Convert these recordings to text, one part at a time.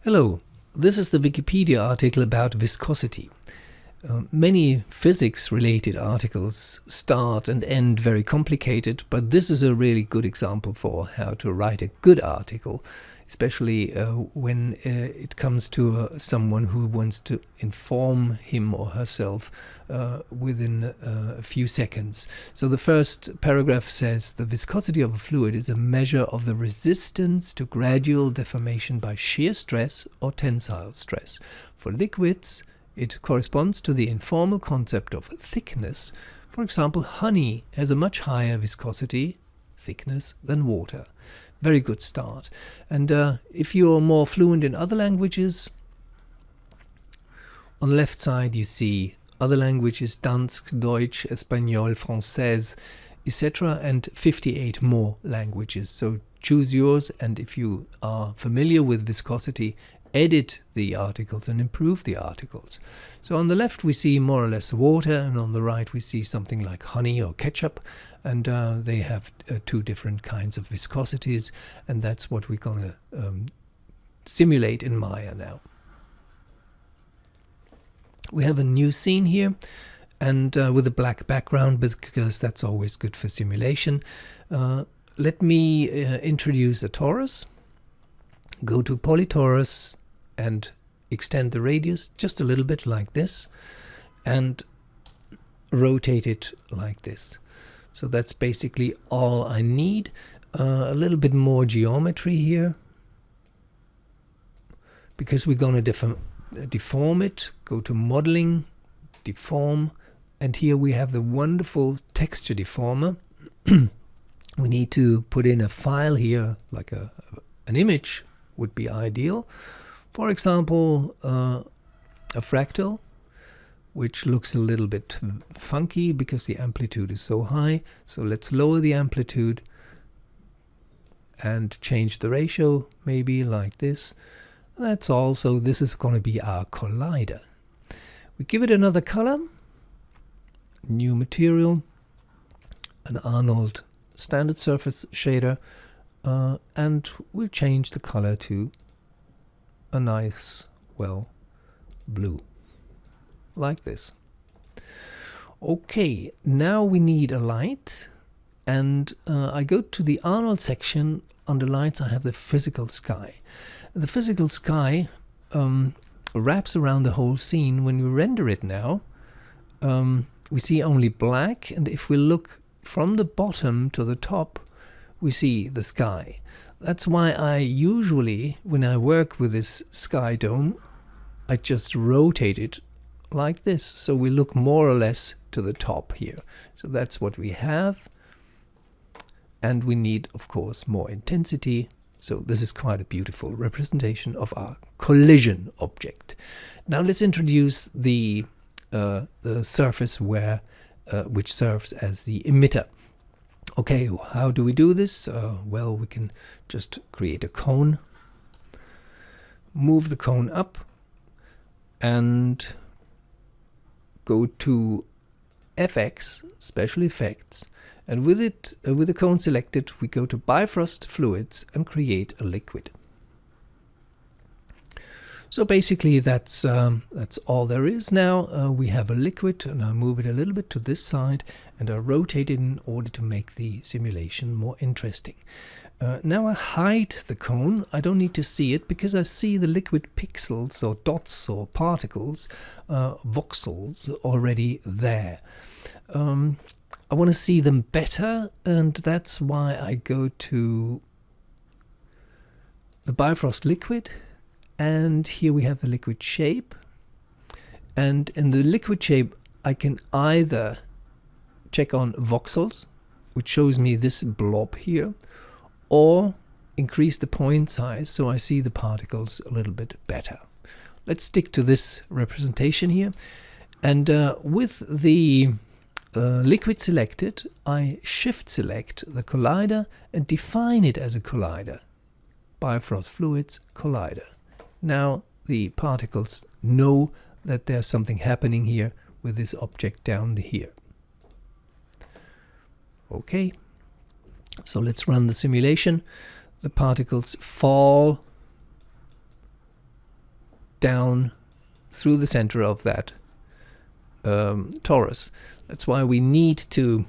Hello, this is the Wikipedia article about viscosity. Many physics-related articles start and end very complicated, but this is a really good example for how to write a good article, especially when it comes to someone who wants to inform him or herself within a few seconds. So the first paragraph says, the viscosity of a fluid is a measure of the resistance to gradual deformation by shear stress or tensile stress. For liquids, it corresponds to the informal concept of thickness. For example, honey has a much higher viscosity, thickness, than water. Very good start. And if you're more fluent in other languages, on the left side you see other languages, Dansk, Deutsch, Espanol, Français, etc. and 58 more languages. So choose yours, and if you are familiar with viscosity, edit the articles and improve the articles. So on the left we see more or less water, and on the right we see something like honey or ketchup, and they have two different kinds of viscosities, and that's what we're going to simulate in Maya now. We have a new scene here, and with a black background, because that's always good for simulation. Let me introduce a torus. Go to polytorus and extend the radius just a little bit like this, and rotate it like this. So that's basically all I need. A little bit more geometry here, because we're going to deform it. Go to modeling, deform, and here we have the wonderful texture deformer. We need to put in a file here, like an image would be ideal. For example, a fractal, which looks a little bit funky because the amplitude is so high. So let's lower the amplitude and change the ratio, maybe like this. That's also, this is going to be our collider. We give it another color, new material, an Arnold standard surface shader, and we'll change the color to a nice, well, blue, like this. Okay, now we need a light, and I go to the Arnold section. Under lights I have the physical sky. The physical sky wraps around the whole scene. When we render it now, we see only black, and if we look from the bottom to the top, we see the sky. That's why I usually, when I work with this sky dome, I just rotate it like this, so we look more or less to the top here. So that's what we have, and we need, of course, more intensity. So this is quite a beautiful representation of our collision object. Now let's introduce the surface where which serves as the emitter. Okay, how do we do this? Well, we can just create a cone, move the cone up, and go to FX, Special Effects, and with it, with the cone selected, we go to Bifröst Fluids and create a liquid. So basically that's all there is now. We have a liquid, and I move it a little bit to this side, and I rotate it in order to make the simulation more interesting. Now I hide the cone. I don't need to see it because I see the liquid pixels or dots or particles, voxels, already there. I want to see them better, and that's why I go to the Bifröst liquid. And here we have the liquid shape, and in the liquid shape I can either check on voxels, which shows me this blob here, or increase the point size so I see the particles a little bit better. Let's stick to this representation here, and with the liquid selected, I shift select the collider and define it as a collider. Bifröst Fluids Collider. Now the particles know that there's something happening here with this object down here. Okay, so let's run the simulation. The particles fall down through the center of that torus. That's why we need to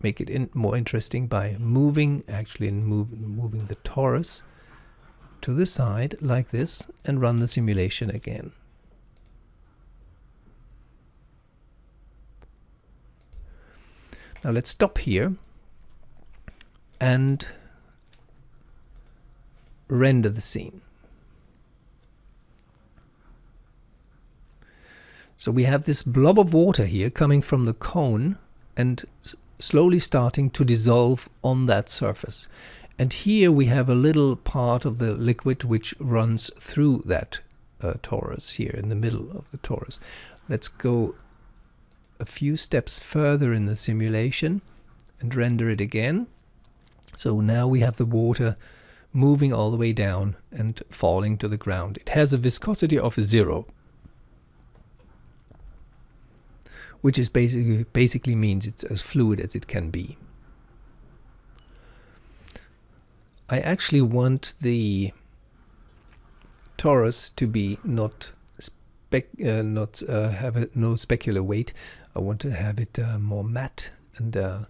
make it more interesting by moving the torus to the side like this and run the simulation again. Now let's stop here and render the scene. So we have this blob of water here coming from the cone and slowly starting to dissolve on that surface. And here we have a little part of the liquid which runs through that torus here in the middle of the torus. Let's go a few steps further in the simulation and render it again. So now we have the water moving all the way down and falling to the ground. It has a viscosity of 0, which is basically means it's as fluid as it can be. I actually want the torus to be not have no specular weight. I want to have it more matte, and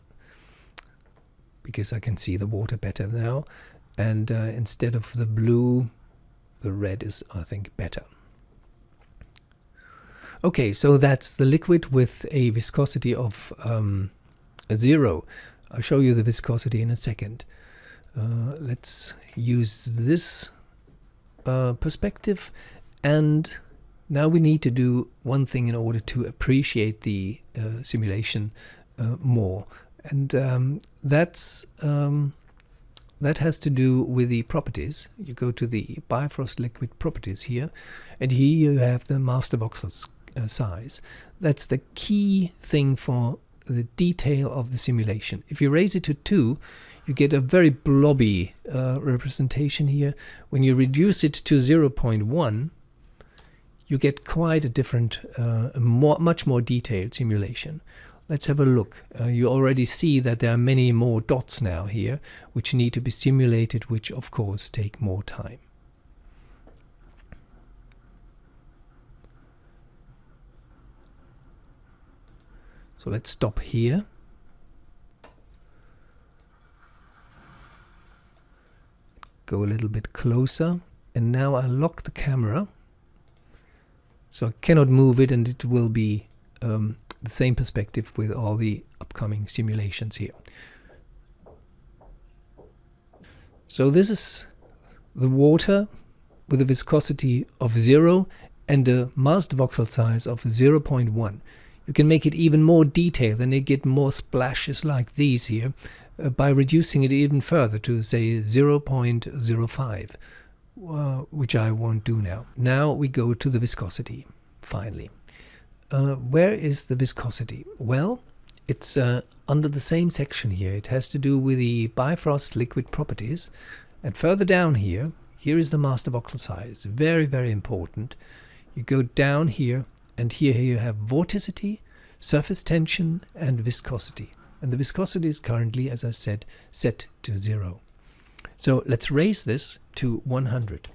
because I can see the water better now. And instead of the blue, the red is, I think, better. Okay, so that's the liquid with a viscosity of 0. I'll show you the viscosity in a second. Let's use this perspective, and now we need to do one thing in order to appreciate the simulation more, and that has to do with the properties. You go to the Bifrost liquid properties here, and here you have the master voxel size. That's the key thing for the detail of the simulation. If you raise it to 2, you get a very blobby representation here. When you reduce it to 0.1, you get quite a different, much more detailed simulation. Let's have a look. You already see that there are many more dots now here, which need to be simulated, which of course take more time. So let's stop here. Go a little bit closer, and now I lock the camera, so I cannot move it, and it will be the same perspective with all the upcoming simulations here. So this is the water with a viscosity of 0 and a master voxel size of 0.1. You can make it even more detailed, and you get more splashes like these here by reducing it even further to, say, 0.05, which I won't do now. Now we go to the viscosity, finally. Where is the viscosity? Well, it's under the same section here. It has to do with the Bifrost liquid properties. And further down here is the master voxel size. Very, very important. You go down here, and here you have vorticity, surface tension, and viscosity. And the viscosity is currently, as I said, set to 0. So let's raise this to 100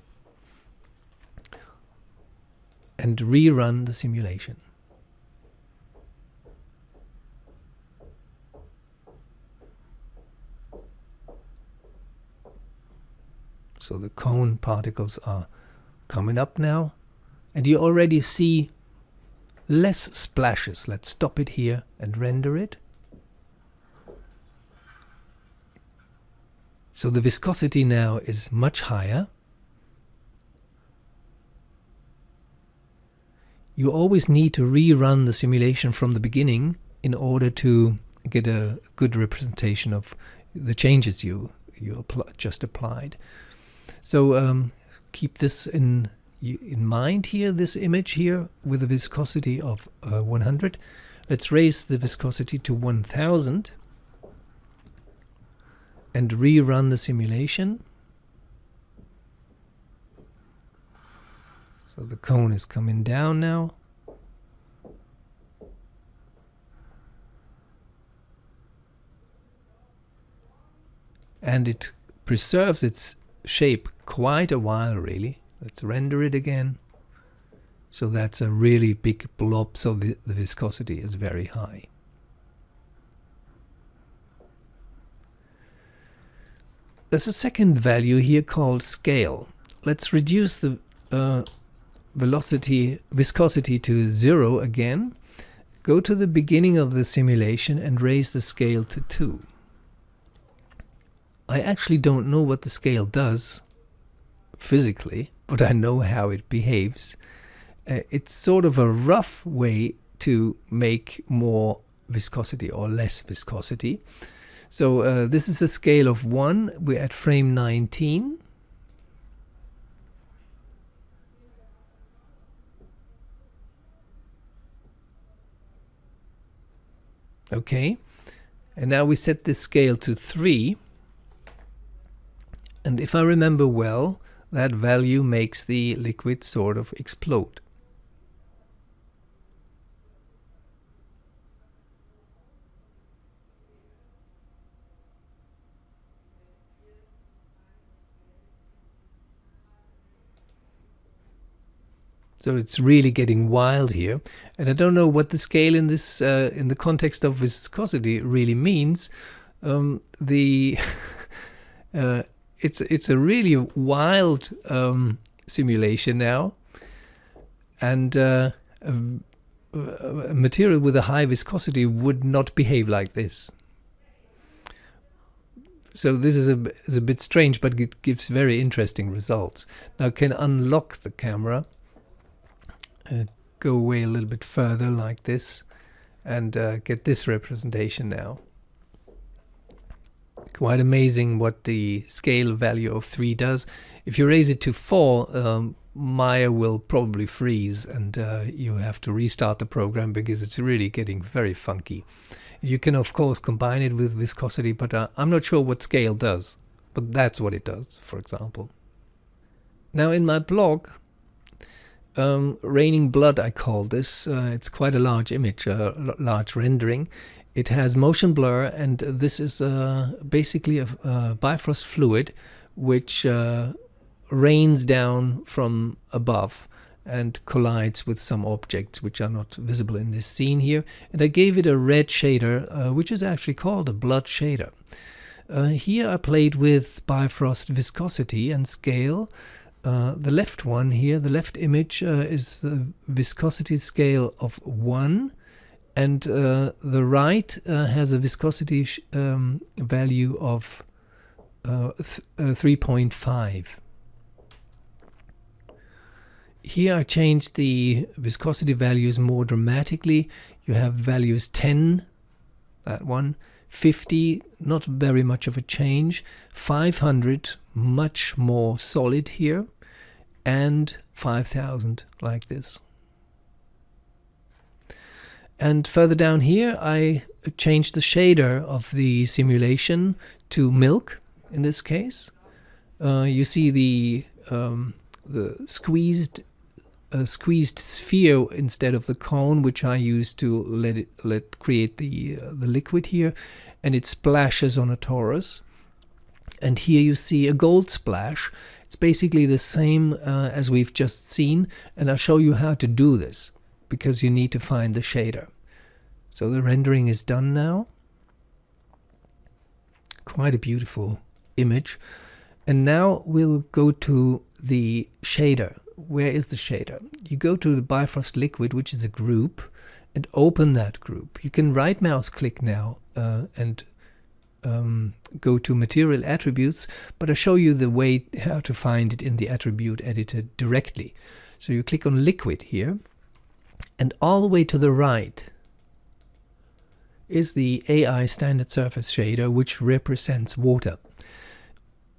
and rerun the simulation. So the cone particles are coming up now, and you already see less splashes. Let's stop it here and render it. So the viscosity now is much higher. You always need to rerun the simulation from the beginning in order to get a good representation of the changes you just applied. So keep this in mind here, this image here with a viscosity of 100. Let's raise the viscosity to 1000 and rerun the simulation. So the cone is coming down now. And it preserves its shape quite a while, really. Let's render it again. So that's a really big blob, so the viscosity is very high. There's a second value here called scale. Let's reduce the viscosity to 0 again. Go to the beginning of the simulation and raise the scale to 2. I actually don't know what the scale does physically, but I know how it behaves. It's sort of a rough way to make more viscosity or less viscosity. So this is a scale of 1. We're at frame 19. Okay, and now we set this scale to 3. And if I remember well, that value makes the liquid sort of explode. So it's really getting wild here, and I don't know what the scale in this, in the context of viscosity, really means. It's a really wild simulation now, and a material with a high viscosity would not behave like this. So this is a bit strange, but it gives very interesting results. Now I can unlock the camera. Go away a little bit further like this and get this representation now. Quite amazing what the scale value of 3 does. If you raise it to 4, Maya will probably freeze and you have to restart the program because it's really getting very funky. You can of course combine it with viscosity, but I'm not sure what scale does, but that's what it does, for example. Now in my blog, Raining Blood I call this. It's quite a large image, a large rendering. It has motion blur, and this is basically a Bifröst fluid which rains down from above and collides with some objects which are not visible in this scene here. And I gave it a red shader, which is actually called a blood shader. Here I played with Bifröst viscosity and scale. The left one here, the left image, is the viscosity scale of 1, and the right has a viscosity value of 3.5. Here I changed the viscosity values more dramatically. You have values 10, that one, 50, not very much of a change, 500, much more solid here, and 5000 like this. And further down here I changed the shader of the simulation to milk in this case. You see the squeezed sphere instead of the cone, which I used to let create the liquid here, and it splashes on a torus. And here you see a gold splash. It's basically the same as we've just seen, and I'll show you how to do this, because you need to find the shader. So the rendering is done now. Quite a beautiful image. And now we'll go to the shader. Where is the shader? You go to the Bifröst liquid, which is a group, and open that group. You can right mouse click now and go to material attributes, but I'll show you the way how to find it in the attribute editor directly. So you click on liquid here, and all the way to the right is the AI standard surface shader, which represents water.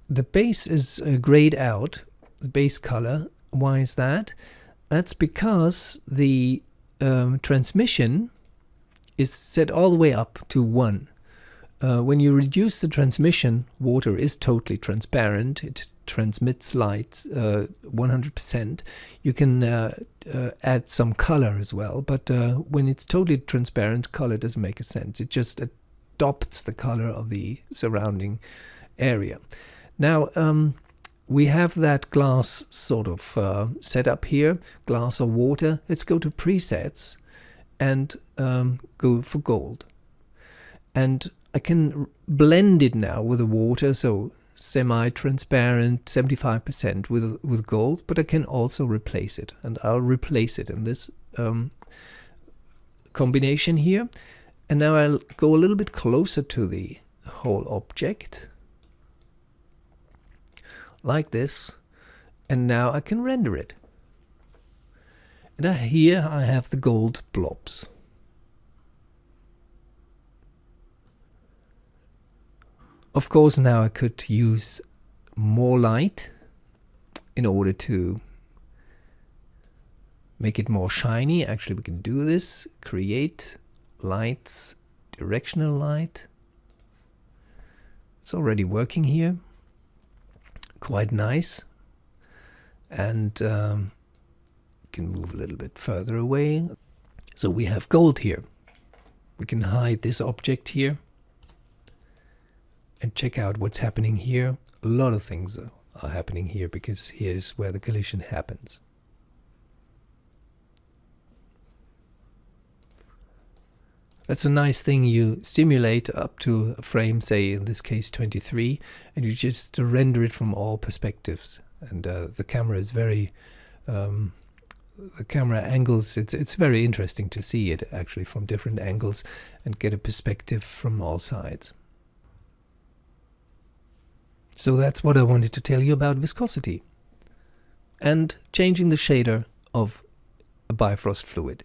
The base is grayed out, the base color. Why is that? That's because the transmission is set all the way up to 1. When you reduce the transmission, water is totally transparent. It transmits light 100%. You can add some color as well, but when it's totally transparent, color doesn't make a sense. It just adopts the color of the surrounding area. Now, we have that glass sort of set up here, glass or water. Let's go to presets and go for gold. And I can blend it now with the water, so semi-transparent, 75% with gold, but I can also replace it, and I'll replace it in this combination here. And now I'll go a little bit closer to the whole object, like this, and now I can render it. And here I have the gold blobs. Of course, now I could use more light in order to make it more shiny. Actually, we can do this. Create lights, directional light. It's already working here. Quite nice. And you can move a little bit further away. So we have gold here. We can hide this object here. And check out what's happening here. A lot of things are happening here because here's where the collision happens. That's a nice thing. You simulate up to a frame, say in this case 23, and you just render it from all perspectives. And the camera is very, the camera angles, it's very interesting to see it actually from different angles and get a perspective from all sides. So that's what I wanted to tell you about viscosity and changing the shader of a Bifröst fluid.